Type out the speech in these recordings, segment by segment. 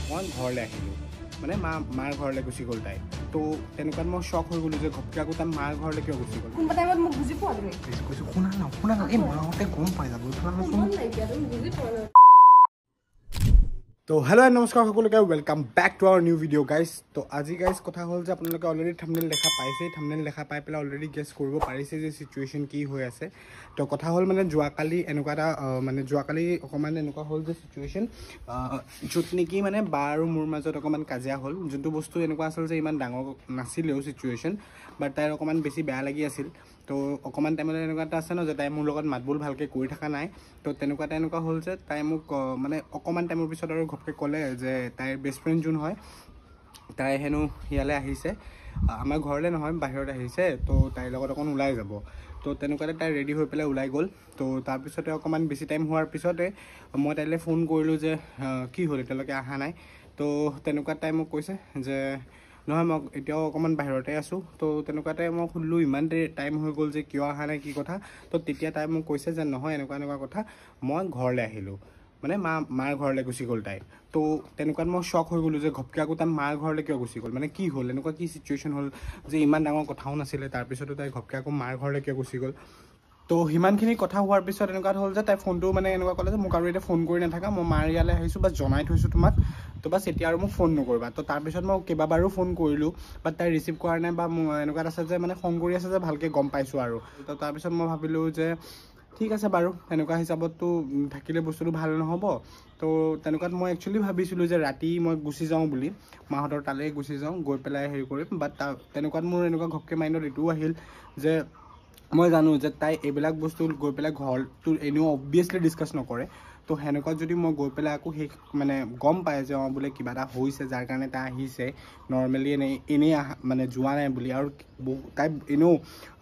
মই ঘৰলৈ আহিলোঁ মানে মাৰ ঘৰলৈ গুচি গ'ল তাই তো তেনেকুৱাত মই শ্বক হৈ গ'লোঁ যে ঘপকৈ আকৌ তাই মাৰ ঘৰলৈ কিয় গুচি গ'ল কোনবা টাইমত মোক বুজি পোৱা তুমি কৈছোঁ শুনা ন এই মাহঁতে গম পাই যাব তো হেল্ল' নমস্কাৰ সকলোকে welcome back to our new video' guys তো আজি গাইজ কথা হ'ল যে আপোনালোকে অলৰেডি থাম্বনেইল দেখা পাইছেই থাম্বনেইল দেখা পাই পেলাই অলৰেডি গেছ কৰিব পাৰিছে যে চিটুৱেশ্যন কি হৈ আছে তো কথা হ'ল মানে যোৱাকালি এনেকুৱা এটা যোৱাকালি অকণমান এনেকুৱা হ'ল যে চিটুৱেশ্যন য'ত নেকি মানে বা আৰু মোৰ মাজত অকণমান কাজিয়া হ'ল যোনটো বস্তু এনেকুৱা আছিল যে ইমান ডাঙৰ নাছিলেও চিটুৱেশ্যন বাট তাইৰ অকণমান বেছি বেয়া লাগি আছিল তো অকণমান টাইমলৈ এনেকুৱা এটা আছে ন যে তাই মোৰ লগত মাতবোল ভালকৈ কৰি থকা নাই তো তেনেকুৱা হ'ল যে তাই মোক মানে অকণমান টাইমৰ পিছত আৰু ঘপকৈ ক'লে যে তাইৰ বেষ্ট ফ্ৰেণ্ড যোন হয় তাই হেনো ইয়ালৈ আহিছে আমাৰ ঘৰলৈ নহয় বাহিৰত আহিছে তো তাইৰ লগত অকণ ওলাই যাব তো তেনেকুৱাতে তাই ৰেডি হৈ পেলাই ওলাই গ'ল তো তাৰপিছতে অকণমান বেছি টাইম হোৱাৰ পিছতে মই তাইলৈ ফোন কৰিলোঁ যে কি হ'ল এতিয়ালৈকে অহা নাই তো তেনেকুৱা তাই মোক কৈছে যে নহয় মই এতিয়াও অকণমান বাহিৰতে আছোঁ তো তেনেকুৱাতে মই সুধিলোঁ ইমান টাইম হৈ গ'ল যে কিয় অহা নাই কি কথা তো তেতিয়া তাই মোক কৈছে যে নহয় এনেকুৱা কথা মই ঘৰলৈ আহিলোঁ মানে মাৰ ঘৰলৈ গুচি গ'ল তাই তো তেনেকুৱাত মই শ্বক হৈ গ'লোঁ যে ঘপকৈ আকৌ তাই মাৰ ঘৰলৈ কিয় গুচি গ'ল মানে কি হ'ল এনেকুৱা কি চিটুৱেশ্যন হ'ল যে ইমান ডাঙৰ কথাও নাছিলে তাৰপিছতো তাই ঘপকৈ আকৌ মাৰ ঘৰলৈ কিয় গুচি গ'ল তো সিমানখিনি কথা হোৱাৰ পিছত এনেকুৱা হ'ল যে তাই ফোনটো মানে এনেকুৱা ক'লে যে মোক আৰু এতিয়া ফোন কৰি নাথাকা মই মাৰ ইয়ালৈ আহিছোঁ বা জনাই থৈছোঁ তোমাক তো বাছ এতিয়া আৰু মোক ফোন নকৰিবা তো তাৰপিছত মই কেইবাবাৰো ফোন কৰিলোঁ বাট তাই ৰিচিভ কৰা নাই বা এনেকুৱা আছে যে মানে খং কৰি আছে যে ভালকৈ গম পাইছোঁ আৰু তো তাৰপিছত মই ভাবিলোঁ যে ঠিক আছে বাৰু এনেকুৱা হিচাপততো থাকিলে বস্তুটো ভাল নহ'ব তো তেনেকুৱাত মই একচুৱেলি ভাবিছিলোঁ যে ৰাতি মই গুচি যাওঁ বুলি মাহঁতৰ তালৈ গুচি যাওঁ গৈ পেলাই হেৰি কৰিম বাট তেনেকুৱাত মোৰ এনেকুৱা ঘপকৈ মাইণ্ডত এইটোও আহিল যে মই জানো যে তাই এইবিলাক বস্তু গৈ পেলাই ঘৰটো এনেও অবভিয়াছলি ডিছকাছ নকৰে তো সেনেকুৱাত যদি মই গৈ পেলাই আকৌ সেই মানে গম পায় যে বোলে কিবা এটা হৈছে যাৰ কাৰণে তাই আহিছে নৰ্মেলি এনেই মানে যোৱা নাই বুলি আৰু তাই এনেও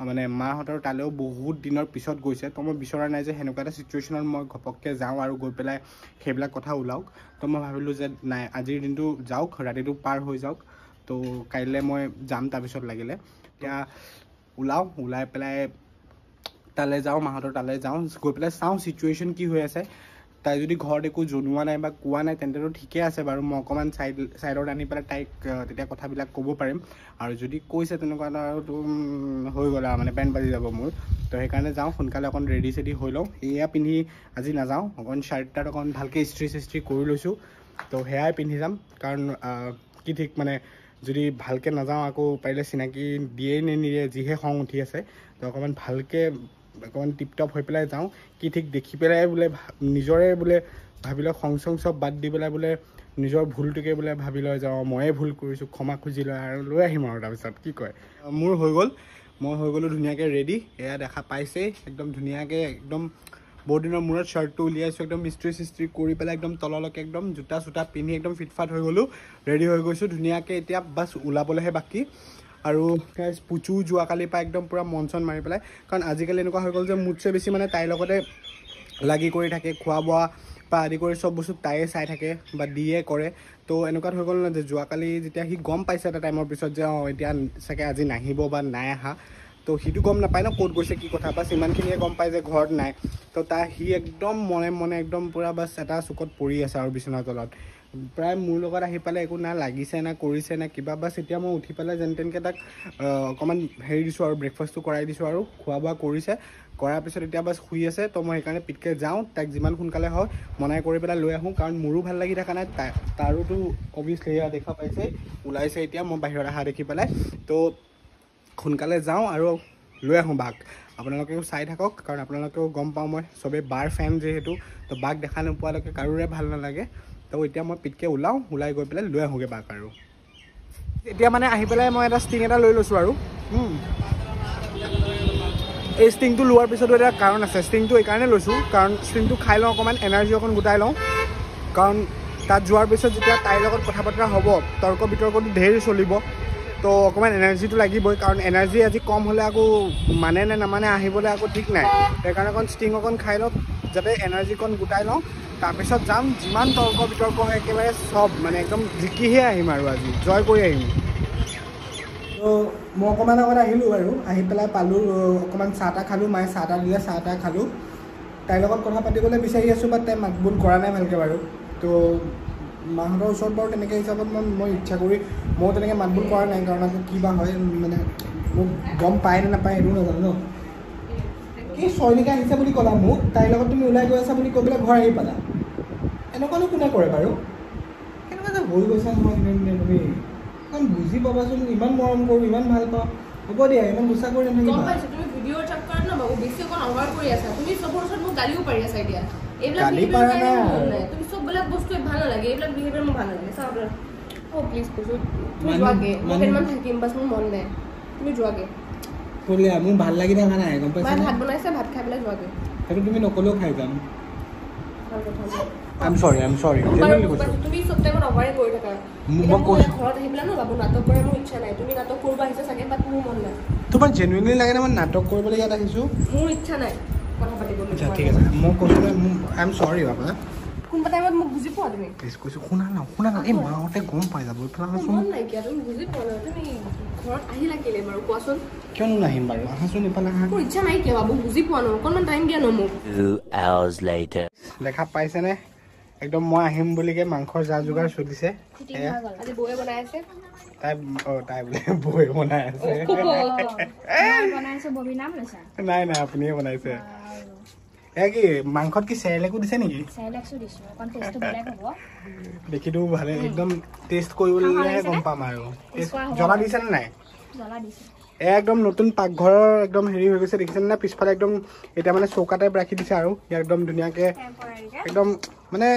মানে মাহঁতৰ তালৈও বহুত দিনৰ পিছত গৈছে তো মই বিচৰা নাই যে সেনেকুৱা এটা চিটুৱেশ্যনত মই ঘপককৈ যাওঁ আৰু গৈ পেলাই সেইবিলাক কথা ওলাওক তো মই ভাবিলোঁ যে নাই আজিৰ দিনটো যাওক ৰাতিটো পাৰ হৈ যাওক তো কাইলৈ মই যাম তাৰপিছত লাগিলে এতিয়া ওলাই পেলাই তালৈ যাওঁ মাহঁতৰ তালৈ যাওঁ গৈ পেলাই চাওঁ চিটুৱেশ্যন কি হৈ আছে তাই যদি ঘৰত একো জনোৱা নাই বা কোৱা নাই তেন্তেতো ঠিকে আছে বাৰু মই অকণমান ছাইডত আনি পেলাই তাইক তেতিয়া কথাবিলাক ক'ব পাৰিম আৰু যদি কৈছে তেনেকুৱা আৰু হৈ গ'ল আৰু মানে পেণ্ট বাজি যাব মোৰ তো সেইকাৰণে যাওঁ সোনকালে অকণ ৰেডি চেডি হৈ লওঁ এয়া পিন্ধি আজি নাযাওঁ অকণ শ্বাৰ্ট তাত অকণ ভালকৈ ইস্ত্ৰি কৰি লৈছোঁ তো সেয়াই পিন্ধি যাম কাৰণ কি ঠিক মানে যদি ভালকৈ নাযাওঁ আকৌ পাৰিলে চিনাকি দিয়েই নিদিয়ে যিহে খং উঠি আছে তো অকণমান ভালকৈ অকণমান টিপটপ হৈ পেলাই যাওঁ কি ঠিক দেখি পেলাই বোলে নিজৰে বোলে ভাবি লয় খং চং চব বাদ দি পেলাই বোলে নিজৰ ভুলটোকে বোলে ভাবি লয় যাওঁ ময়ে ভুল কৰিছোঁ ক্ষমা খুজি লয় আৰু লৈ আহিম আৰু তাৰপিছত কি কয় মোৰ হৈ গ'ল মই হৈ গ'লোঁ ধুনীয়াকৈ ৰেডি এয়া দেখা পাইছেই একদম ধুনীয়াকৈ একদম বহুত দিনৰ মূৰত শ্বাৰ্টটো উলিয়াইছোঁ একদম ইস্ত্ৰি কৰি পেলাই একদম তললৈকে একদম জোতা চোতা পিন্ধি একদম ফিটফাট হৈ গ'লোঁ ৰেডি হৈ গৈছোঁ ধুনীয়াকৈ এতিয়া বাছ ওলাবলৈহে বাকী আৰু পুচু যোৱাকালিৰ পৰা একদম পূৰা মন চন মাৰি পেলাই কাৰণ আজিকালি এনেকুৱা হৈ গ'ল যে মোতছে বেছি মানে তাইৰ লগতে লাগি কৰি থাকে খোৱা বোৱা বা আদি কৰি চব বস্তু তাইয়ে চাই থাকে বা দিয়ে কৰে তো এনেকুৱাত হৈ গ'ল ন যে যোৱাকালি যেতিয়া সি গম পাইছে এটা টাইমৰ পিছত যে এতিয়া চাগে আজি নাহিব বা নাই অহা তো সিটো গম নাপায় ন ক'ত গৈছে কি কথা বাছ ইমানখিনিয়ে গম পায় যে ঘৰত নাই তো সি একদম মনে একদম পূৰা বাছ এটা চুকত পৰি আছে আৰু বিচনাৰ তলত প্ৰায় মোৰ লগত আহি পেলাই একো না লাগিছে না কৰিছে না কিবা বাছ এতিয়া মই উঠি পেলাই যেন তেনকৈ তাক অকণমান হেৰি দিছোঁ আৰু ব্ৰেকফাষ্টটো কৰাই দিছোঁ আৰু খোৱা বোৱা কৰিছে কৰাৰ পিছত এতিয়া বাছ শুই আছে তো মই সেইকাৰণে পিটকৈ যাওঁ তাইক যিমান সোনকালে হয় মনাই কৰি পেলাই লৈ আহোঁ কাৰণ মোৰো ভাল লাগি থকা নাই তাৰোতো অভিয়াছলি সেয়া দেখা পাইছে ওলাইছে এতিয়া মই বাহিৰত অহা দেখি পেলাই তো সোনকালে যাওঁ আৰু লৈ আহোঁ বাক আপোনালোকেও চাই থাকক কাৰণ আপোনালোকেও গম পাওঁ মই চবেই বাৰ ফেন যিহেতু তো বাক দেখা নোপোৱালৈকে কাৰোৰে ভাল নালাগে তো এতিয়া মই পিটকৈ ওলাই গৈ পেলাই লৈ আহোঁগৈ বাক আৰু এতিয়া মানে আহি পেলাই মই এটা ষ্টিং এটা লৈ লৈছোঁ আৰু এই ষ্টিংটো লোৱাৰ পিছতো এটা কাৰণ আছে ষ্টিংটো এইকাৰণে লৈছোঁ কাৰণ ষ্টিংটো খাই লওঁ অকণমান এনাৰ্জি অকণ গোটাই লওঁ কাৰণ তাত যোৱাৰ পিছত যেতিয়া তাইৰ লগত কথা বতৰা হ'ব তৰ্ক বিতৰ্কটো ধেৰ চলিব তো অকণমান এনাৰ্জিটো লাগিবই কাৰণ এনাৰ্জি আজি কম হ'লে আকৌ মানে নে নামানে আহিবলৈ আকৌ ঠিক নাই সেইকাৰণে অকণ ষ্টিং অকণ খাই লওঁ যাতে এনাৰ্জিকণ গোটাই লওঁ তাৰপিছত যাম যিমান তৰ্ক বিতৰ্ক হয় একেবাৰে চব মানে একদম জিকিহে আহিম আৰু আজি জয় কৰি আহিম তো মই অকণমান আগত আহিলোঁ আৰু আহি পেলাই পালোঁ অকণমান চাহ তাহ খালোঁ মায়ে চাহ তাহ দিলে চাহ তাহ খালোঁ তাইৰ লগত কথা পাতিবলৈ বিচাৰি আছোঁ বাট তাই মাতবোল কৰা নাই ভালকৈ বাৰু তো মাহঁতৰ ওচৰত বাৰু তেনেকৈ হিচাপত মই ইচ্ছা কৰি মই তেনেকৈ মাতবোল কৰা নাই কাৰণ আকৌ কিবা হয় মানে মোক গম পায় নে নাপায় সেইটো নাজানো ন কি চয়নিকা আহিছে বুলি ক'লা মোক তাইৰ লগত তুমি ওলাই গৈ আছা বুলি কৈ পেলাই ঘৰ আহি পালা এনেকুৱানো কোনে কৰে বাৰু কেনেকুৱা যে হৈ গৈছা নহয় তুমি কাৰণ বুজি পাবাচোন ইমান মৰম কৰোঁ ইমান ভাল পাওঁ হ'ব দিয়া ইমান গুচা কৰি নাথাকিবা তুমি ভিডিঅ'ৰ চক্কৰত ন বাবু বেছি অকণ অভাৰ কৰি আছা তুমি চবৰ ওচৰত মোক গালিও পাৰি আছা এতিয়া গালি পাৰা নাই তুমি চববিলাক বস্তু ভাল নালাগে এইবিলাক বিহেভিয়াৰ মোৰ ভাল নালাগে চাওঁ প্লিজ কৈছোঁ তুমি যোৱাগে মই কেইদিনমান থাকিম বাছ মোৰ মন নাই তুমি যোৱাগে ক'লে মোৰ ভাল লাগি থকা নাই গম পাইছা ভাত বনাইছে ভাত খাই পেলাই যোৱাগে সেইটো তুমি নকলেও খাই যাম I'm sorry. তুমি সব টাইমত অভাৰে কৰি থাকা মই কৈছো ঘৰত আহি পেলাই ন বাবু নাটক কৰে মোৰ ইচ্ছা নাই তুমি নাটক কৰিব আহিছা চাগে বাট মোৰ মন নাই তোমাৰ জেনুইনলি লাগে না মই নাটক কৰিবলৈ ইয়াত আহিছো মোৰ ইচ্ছা নাই কথা পাতিবলৈ আচ্ছা ঠিক আছে মই কৈছো I'm sorry বাবা কোনবা টাইমত মোক বুজি পোৱা তুমি প্লিজ কৈছো শুনা না এই মাহঁতে গম পাই যাব ইফালে মন নাই কিয় তুমি বুজি পোৱা না তুমি ঘৰত আহিলা কেলে বাৰু কোৱাচোন কিয়নো নাহিম বাৰু আহাচোন ইফালে আহা মোৰ ইচ্ছা নাই কিয় বাবু বুজি পোৱা ন অকণমান টাইম দিয়া ন মোক 2 hours later দেখা পাইছেনে একদম মই আহিম বুলিকে মাংসৰ যা যোগাৰ চলিছে আজি বৌয়ে বনাই আছে তাই বোলে বৌয়ে বনাই আছে বনাইছে ববি নাম লৈছা নাই আপুনিয়ে বনাইছে কি মাংসত কি চেৰেলেকো দিছে নেকি চেৰেলেকো দিছো অকন টেষ্টটো বেলেগ হ'ব দেখিটো ভালে একদম টেষ্ট কৰিবলৈ গম পাম আৰু জ্বলা দিছে নে নাই জ্বলা দিছে একদম নতুন পাকঘৰৰ একদম হেৰি হৈ গৈছে দেখিছেনে না পিছফালে একদম এটা মানে চৌকা টাইপ ৰাখি দিছে আৰু ইয়াৰ একদম ধুনীয়াকে একদম মানে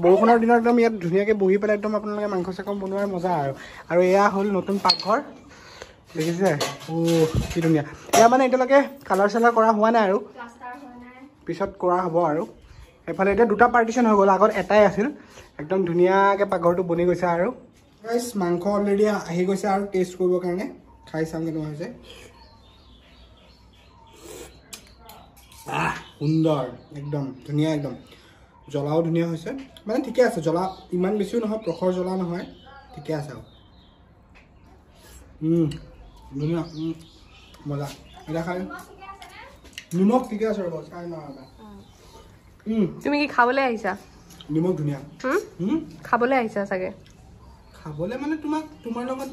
বৰষুণৰ দিনত একদম ইয়াত ধুনীয়াকে বহি পেলাই একদম আপোনালোকে মাংস চাংস বনোৱাৰ মজা আৰু এয়া হ'ল নতুন পাকঘৰ দেখিছে কি ধুনীয়া এয়া মানে এতিয়ালৈকে কালাৰ চালাৰ কৰা হোৱা নাই আৰু পিছত কৰা হ'ব আৰু এফালে এতিয়া দুটা পাৰ্টিশ্যন হৈ গ'ল আগত এটাই আছিল একদম ধুনীয়াকৈ পাকঘৰটো বনি গৈছে আৰু গাইছ মাংস অলৰেডি আহি গৈছে আৰু টেষ্ট কৰিবৰ কাৰণে খাই চাম কেনেকুৱা হৈছে সুন্দৰ একদম ধুনীয়া একদম জ্বলাও ধুনীয়া হৈছে মানে ঠিকে আছে জ্বলা ইমান বেছিও নহয় প্ৰখৰ জ্বলা নহয় ঠিকে আছে আৰু ধুনীয়া মজা এটা খাই নিমখ ঠিকে আছে ৰ'ব চাই নহয় তুমি কি খাবলৈ আহিছা নিমখ ধুনীয়া খাবলৈ আহিছা চাগে খাবলৈ মানে তোমাৰ লগত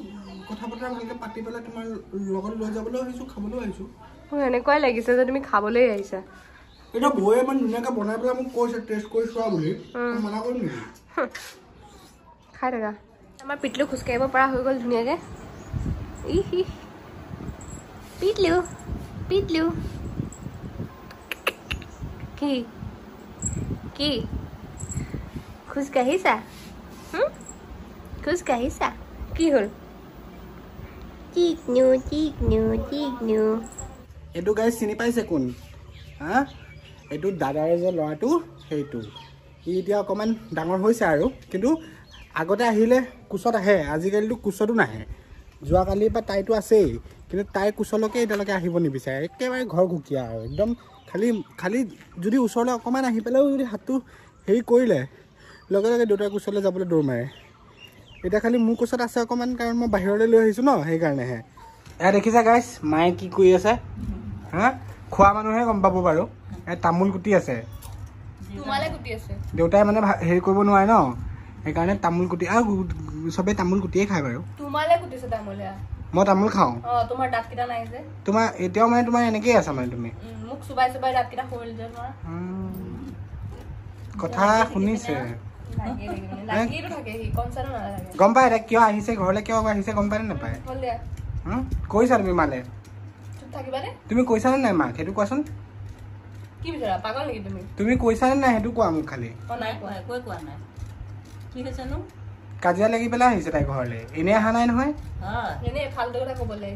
কথা বতৰা ভালকৈ পাতি পেলাই তোমাৰ লগত লৈ যাবলৈ আহিছোঁ খাবলৈ আহিছোঁ মোৰ এনেকুৱাই লাগিছে যে তুমি খাবলৈ আহিছা এতিয়া বৌয়ে ইমান ধুনীয়াকৈ বনাই পেলাই মোক কৈছে টেষ্ট কৰি চোৱা বুলি মানা কৰিম নেকি খাই থাকা আমাৰ পিটলু খোজকাঢ়িব পৰা হৈ গ'ল ধুনীয়াকৈ পিটলু কি খোজকাঢ়িছা খোজকাঢ়িছা কি হ'ল টিকনু এইটো গাই চিনি পাইছে কোন হা এইটো দাদাৰে যে ল'ৰাটো সেইটো সি এতিয়া অকণমান ডাঙৰ হৈছে আৰু কিন্তু আগতে আহিলে কোচত আহে আজিকালিতো কোচতো নাহে যোৱাকালিৰ পৰা তাইতো আছেই কিন্তু তাইৰ কোচলৈকে এতিয়ালৈকে আহিব নিবিচাৰে একেবাৰে ঘৰ ঘুকীয়া আৰু একদম খালি যদি ওচৰলৈ অকণমান আহি পেলাইও যদি হাতটো হেৰি কৰিলে লগে লগে দেউতাৰ কোচলৈ যাবলৈ দৌৰ মাৰে এতিয়া খালি মোৰ কোচত আছে অকণমান কাৰণ মই বাহিৰলৈ লৈ আহিছোঁ ন সেইকাৰণেহে এয়া দেখিছা গাইছ মায়ে কি কৰি আছে হা খোৱা মানুহে গম পাব বাৰু তামোল কুটি আছে দেউতাই মানে হেৰি কৰিব নোৱাৰে ন সেইকাৰণে তামোল কুটি আৰু চবেই তামোল কুটিয়ে খায় বাৰু মই তামোল খাওঁ তোমাৰ এতিয়াও মানে তোমাৰ এনেকেই আছা মানে তুমি কথা শুনিছে গম পাই এতিয়া কিয় আহিছে ঘৰলৈ কিয় আহিছে গম পাই নে নাপায় কৈছা তুমি মালে তুমি কৈছানে নাই মাক সেইটো কোৱাচোন তুমি কৈছানে নাই সেইটো কোৱা মোক খালি কাজিয়া লাগি পেলাই আহিছে তাই ঘৰলৈ এনেই অহা নাই নহয়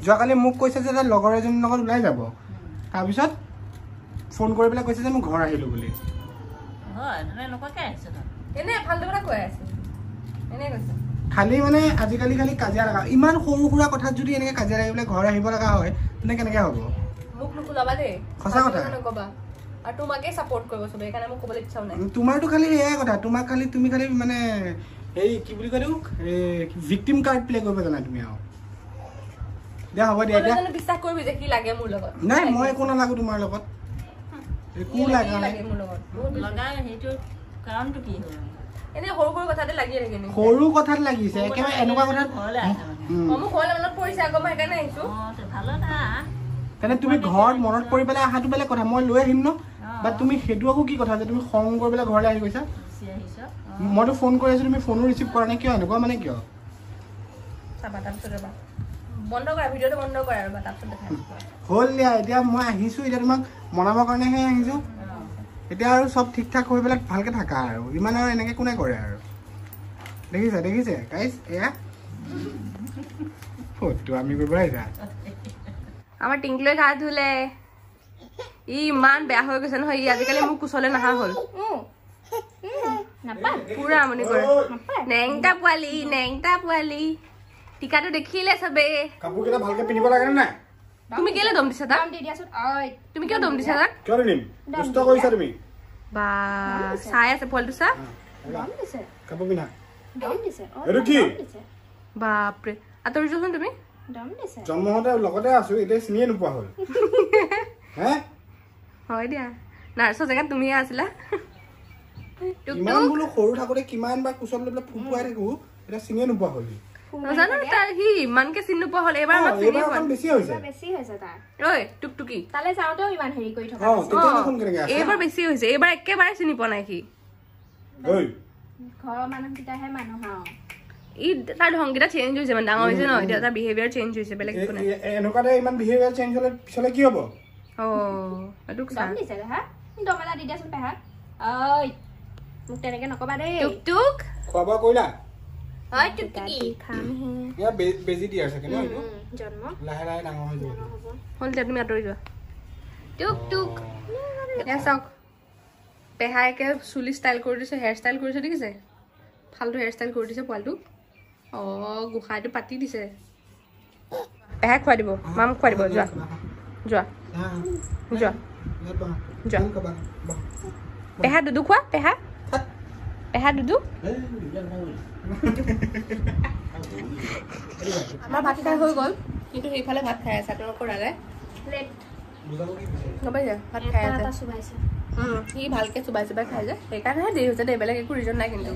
যোৱাকালি মোক কৈছে যে লগৰ এজনীৰ লগত ওলাই যাব তাৰপিছত ফোন কৰি পেলাই কৈছে যে মই ঘৰ আহিলোঁ বুলি খালি মানে আজিকালি খালি কাজিয়া লগা ইমান সৰু সুৰা কথাত যদি এনেকৈ কাজিয়া লাগি পেলাই ঘৰ আহিব লগা হয় তেনে কেনেকৈ হ'ব সঁচা কথা তোমাৰতো খালি সেয়াই কথা তোমাক খালি তুমি খালি মানে এই কি বুলি কয় ভিক্টিম কাৰ্ড প্লে কৰিব জানা তুমি আৰু দিয়া হ'ব দিয়া নাই মই একো নালাগো তোমাৰ লগত একো লাগা নাই এনে সৰু সৰু কথাতে লাগি থাকে নি সৰু কথাত লাগিছে একেবাৰে এনেকুৱা কথাত মোক ঘৰলৈ মনত পৰিছে আকৌ মই সেইকাৰণে আহিছো তেনে তুমি ঘৰত মনত পৰি পেলাই অহাটো বেলেগ কথা মই লৈ আহিম ন বা তুমি সেইটো আকৌ কি কথা যে তুমি খং কৰি পেলাই ঘৰলৈ আহি গৈছা মইতো ফোন কৰি আছো তুমি ফোনো ৰিচিভ কৰা নাই কিয় এনেকুৱা মানে কিয় চাবা তাৰপিছত ৰবা বন্ধ কৰা ভিডিঅ'টো বন্ধ কৰা আৰু তাৰপিছত দেখাই হ'ল দিয়া এতিয়া মই আহিছো এতিয়া তোমাক মনাবৰ কাৰণেহে আহিছো এতিয়া আৰু চব ঠিক ঠাক হৈ পেলাই ভালকে থাকা আৰু ইমান আৰু এনেকে কোনে কৰে আৰু দেখিছে গাইজ এয়া ফটো আমি কৰিব আহিছা আমাৰ টিংকলৈ গা ধুলে ই ইমান বেয়া হৈ গৈছে নহয় ই আজিকালি মোক কোচলে নহা হ'ল পুৰা আমনি কৰে নেংটা পোৱালি টিকাটো দেখিলে চবে কাপোৰ কেইটা ভালকে পিন্ধিব লাগে নাই তুমি কেলে দম দিছা তাক তুমি কিয় দম দিছা তাক কিয় দিম দুষ্ট কৰিছা তুমি বা চাই আছে পোৱালিটো চা কাপোৰ পিন্ধা এইটো কি বাপৰে আঁতৰি যোৱাচোন তুমি জন্ম হওঁতে লগতে আছো এতিয়া চিনিয়ে নোপোৱা হ'ল হে হয় দিয়া নাৰ্ছৰ জেগাত তুমিয়ে আছিলা ইমান বোলো সৰু থাকোতে কিমান বাৰ কোচত লৈ পেলাই ফুপুৱাই থাকো এতিয়া চিনিয়ে নোপোৱা হ'ল নাজানো তাৰ সি ইমানকে চিনি নোপোৱা হ'ল এবাৰ আমাক চিনি পোৱা বেছি হৈছে ঐ টুকটুকি তালে যাওঁতেও ইমান হেৰি কৰি থকা এইবাৰ বেছি হৈছে এইবাৰ একেবাৰে চিনি পোৱা নাই সি ঘৰৰ মানুহকেইটাহে মানুহ ই তাৰ ঢংকেইটা চেঞ্জ হৈছে মানে ডাঙৰ হৈছে ন এতিয়া তাৰ বিহেভিয়াৰ চেঞ্জ হৈছে বেলেগ একো নাই এনেকুৱাতে ইমান বিহেভিয়াৰ চেঞ্জ হ'লে পিছলে কি হ'ব এইটোক দম দিছে হা দম এটা দি দিয়াচোন পেহা ঐ মোক তেনেকে নকবা দেই টুকটুক খোৱা বোৱা কৰিলা ঐ টুকটুকি খামহে ইয়াৰ বেজি দি আছে কিন্তু জন্ম লাহে লাহে ডাঙৰ হৈ যাব হ'ল এতিয়া তুমি আঁতৰি যোৱা টুকটুক এয়া চাওক পেহাইকে চুলি ষ্টাইল কৰি দিছে হেয়াৰ ষ্টাইল কৰিছে দেখিছে ফাল্টু হেয়াৰ ষ্টাইল কৰি দিছে পোৱালিটোক গোসাঁইটো পাতি দিছে পেহাই খুৱাই দিব মাম খুৱাই দিব যোৱা যোৱা যোৱা যোৱা পেহা দুদু খোৱা পেহা দুদু আমাৰ ভাত খাই হৈ গ'ল কিন্তু সেইফালে ভাত খাই আছে আপোনালোকৰ দাদাই গম পাইছে ভাত খাই আছে সি ভালকে চুবাই খাই যে সেইকাৰণেহে দেৰি হৈছে দেই বেলেগ একো ৰিজন নাই কিন্তু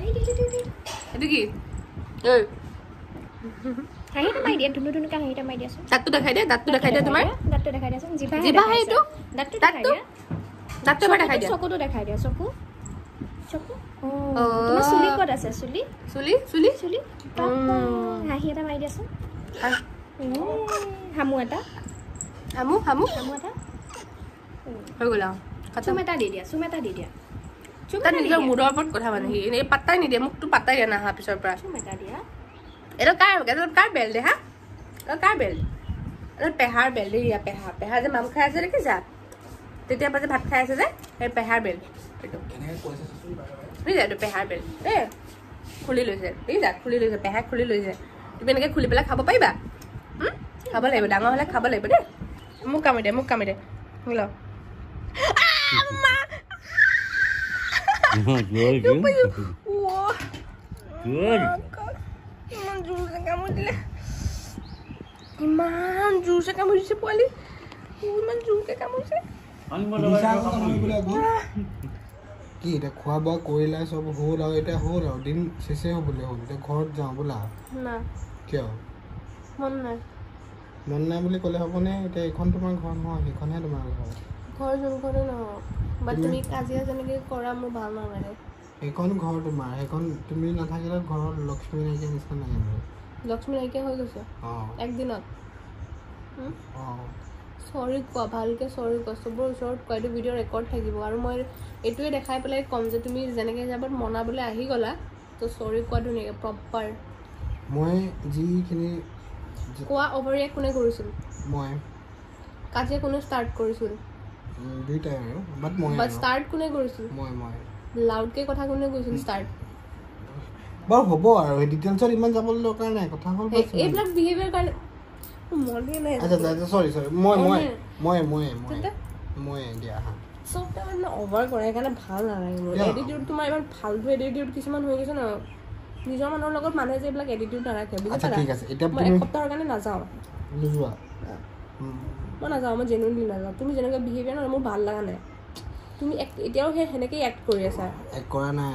এইটো কি ঐ হাঁহিটো মাৰি দিয়া ধুনু ধুনুকে হাঁহিটো মাৰি দিয়াচোন দাঁতটো দেখাই দিয়া তোমাৰ দাঁতটো দেখাই দিয়াচোন জিভা সেইটো দাঁতটো দেখাই দিয়া দাঁতটো এবাৰ দেখাই দিয়া চকুটো দেখাই দিয়া চকু তোমাৰ চুলি ক'ত আছে চুলি হাঁহি এটা মাৰি দিয়াচোন হামু এটা হৈ গ'ল আৰু চুম এটা দি দিয়া তাৰ নিজৰ মূৰৰ ওপৰত কথা মানে সি এনেই পাত্তাই নিদিয়ে মোকতো পাত্তাই দিয়া নাহা পিছৰ পৰা চুম এটা দিয়া এইটো কাৰ বেল দে হা কাৰ বেল এইটো পেহাৰ বেল দেই পেহা যে মাম খাই আছে দেখিছা তেতিয়া পৰা যে ভাত খাই আছে যে সেই পেহাৰ বেল এইটো বুজিছা এইটো পেহাৰ বেল খুলি লৈছে দেখিছা পেহাই খুলি লৈছে তুমি এনেকৈ খুলি পেলাই খাব পাৰিবা খাব লাগিব ডাঙৰ হ'লে খাব লাগিব দেই মোক কামি দে শুন ইমান জোৰছে কামুৰিছে পোৱালি ইমান জোৰকে কামুৰিছে কি এতিয়া খোৱা বোৱা কৰিলা চব হ'ল আৰু এতিয়া হ'ল আৰু দিন চেচে হ'বলৈ হ'ল এতিয়া ঘৰত যাওঁ বোলা কিয় মন নাই বুলি ক'লে হ'বনে এতিয়া এইখন তোমাৰ ঘৰ নহয় সেইখনহে তোমাৰ ঘৰ যোনখনে নহওক বা তুমি কাজিয়া যেনেকৈ কৰা মোৰ ভাল নালাগে সেইখন ঘৰ তোমাৰ সেইখন তুমি নাথাকিলে ঘৰত লক্ষ্মী নাইকিয়া নিচিনা লাগে মোৰ লক্ষ্মী নাইকিয়া হৈ গৈছে একদিনত চৰি কোৱা ভালকৈ চৰি কোৱা চবৰ ওচৰত কোৱা এইটো ভিডিঅ' ৰেকৰ্ড থাকিব আৰু মই এইটোৱে দেখাই পেলাই ক'ম যে তুমি যেনেকৈ হিচাপত মনাবলৈ আহি গ'লা তো চৰি কোৱা ধুনীয়াকৈ প্ৰপাৰ মই যিখিনি কোৱা অভাৰৰিয়েক্ট কোনে কৰিছিল মই কাজিয়া কোনে ষ্টাৰ্ট কৰিছিল দুইটাই আৰু বাট ষ্টাৰ্ট কোনে কৰিছিল মই লাউডকৈ কথা কোনে কৈছিল ষ্টাৰ্ট বাৰু হ'ব আৰু এই ডিটেইলছত ইমান যাবলৈ দৰকাৰ নাই কথা হ'ল এইবিলাক বিহেভিয়াৰ কাৰণে মনে নাই আচ্ছা চৰি মই দিয়া চব তাৰমানে অভাৰ কৰে সেইকাৰণে ভাল নালাগে মোৰ এটিটিউড তোমাৰ ইমান ফাল্টু এটিটিউড কিছুমান হৈ গৈছে ন নিজৰ মানুহৰ লগত মানুহে যে এইবিলাক এটিটিউড নাৰাখে বুজি পালা মই এসপ্তাহৰ কাৰণে নাযাওঁ মই নাযাওঁ মই জেনুইনলি নাযাওঁ তুমি যেনেকৈ বিহেভিয়াৰ ন মোৰ ভাল লগা নাই তুমি এতিয়াও সেই সেনেকেই এক্ট কৰি আছা কৰা নাই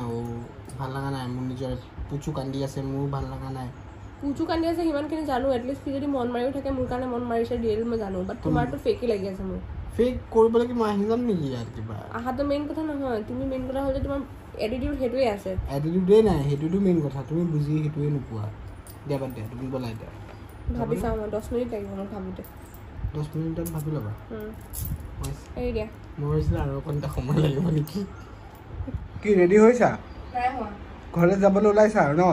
ভাল লগা নাই মোৰ নিজৰ পুচু কান্দি আছে মোৰ ভাল লগা নাই পুচু কান্দি আছে সিমানখিনি জানো এটলিষ্ট সি যদি মন মাৰিও থাকে মোৰ কাৰণে মন মাৰিছে ৰিয়েল মই জানো বাট তোমাৰতো ফেকি লাগি আছে মোৰ ফেক কৰিবলৈ কি মই আহি যাম নেকি ইয়াৰ কিবা আহাতো মেইন কথা নহয় তুমি মেইন কথা হ'ল যে তোমাৰ এটিটিউড সেইটোৱে আছে এটিটিউডে নাই সেইটোতো মেইন কথা তুমি বুজি সেইটোৱে নোপোৱা দিয়া বাদ দিয়া তুমি বলাই দিয়া ভাবি চাওঁ মই 10 মিনিট লাগিব মই ভাবোঁতে 10 মিনিটত ভাবি ল'বা এই দিয়া মোৰ হৈছিলে আৰু অকণটা সময় লাগিব নেকি কি ৰেডি হৈছা ঘৰলৈ যাবলৈ ওলাইছা আৰু ন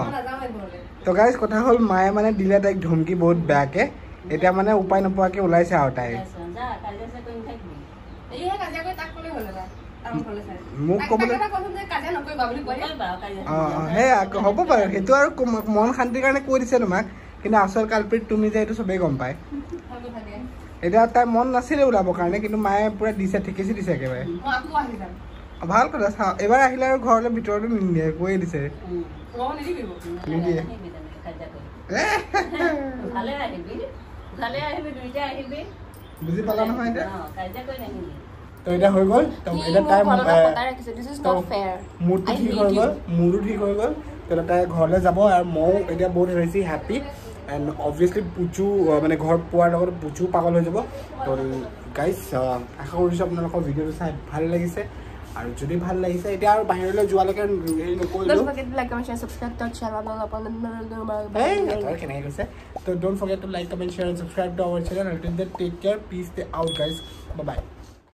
তো গাইজ কথা হ'ল মায়ে মানে দিলে তাইক ধমকি বহুত বেয়াকৈ এতিয়া মানে উপায় নোপোৱাকৈ ওলাইছে আৰু তাই মোক ক'বলৈ সেয়া হ'ব বাৰু সেইটো আৰু মন শান্তিৰ কাৰণে কৈ দিছে তোমাক কিন্তু আচল কালপ্ৰিট তুমি যে এইটো চবেই গম পায় এতিয়া তাই মন নাছিলে ওলাবৰ কাৰণে কিন্তু মায়ে পুৰা দিছে ঠিকেছি দিছে একেবাৰে ভাল কথা চাওঁ এবাৰ আহিলে আৰু ঘৰলৈ ভিতৰতো নিদিয়ে কৈয়ে দিছে নিদিয়ে বুজি পালা নহয় এতিয়া তো এতিয়া হৈ গ'ল এতিয়া তাই মোৰটো ঠিক হৈ গ'ল মোৰো ঠিক হৈ গ'ল তেতিয়া তাই ঘৰলৈ যাব আৰু ময়ো এতিয়া বহুত বেছি হেপ্পী এণ্ড অবভিয়াছলি পুচু মানে ঘৰত পোৱাৰ লগত পুচু পাগল হৈ যাব তো গাইজ আশা কৰিছোঁ আপোনালোকৰ ভিডিঅ'টো চাই ভাল লাগিছে আৰু যদি ভাল লাগিছে এতিয়া আৰু বাহিৰলৈ যোৱালৈকে হেৰি নকৰিলোঁ কেনেকৈ কৈছে তো don't forget to like comment share and subscribe to our channel take care please stay out guys bye by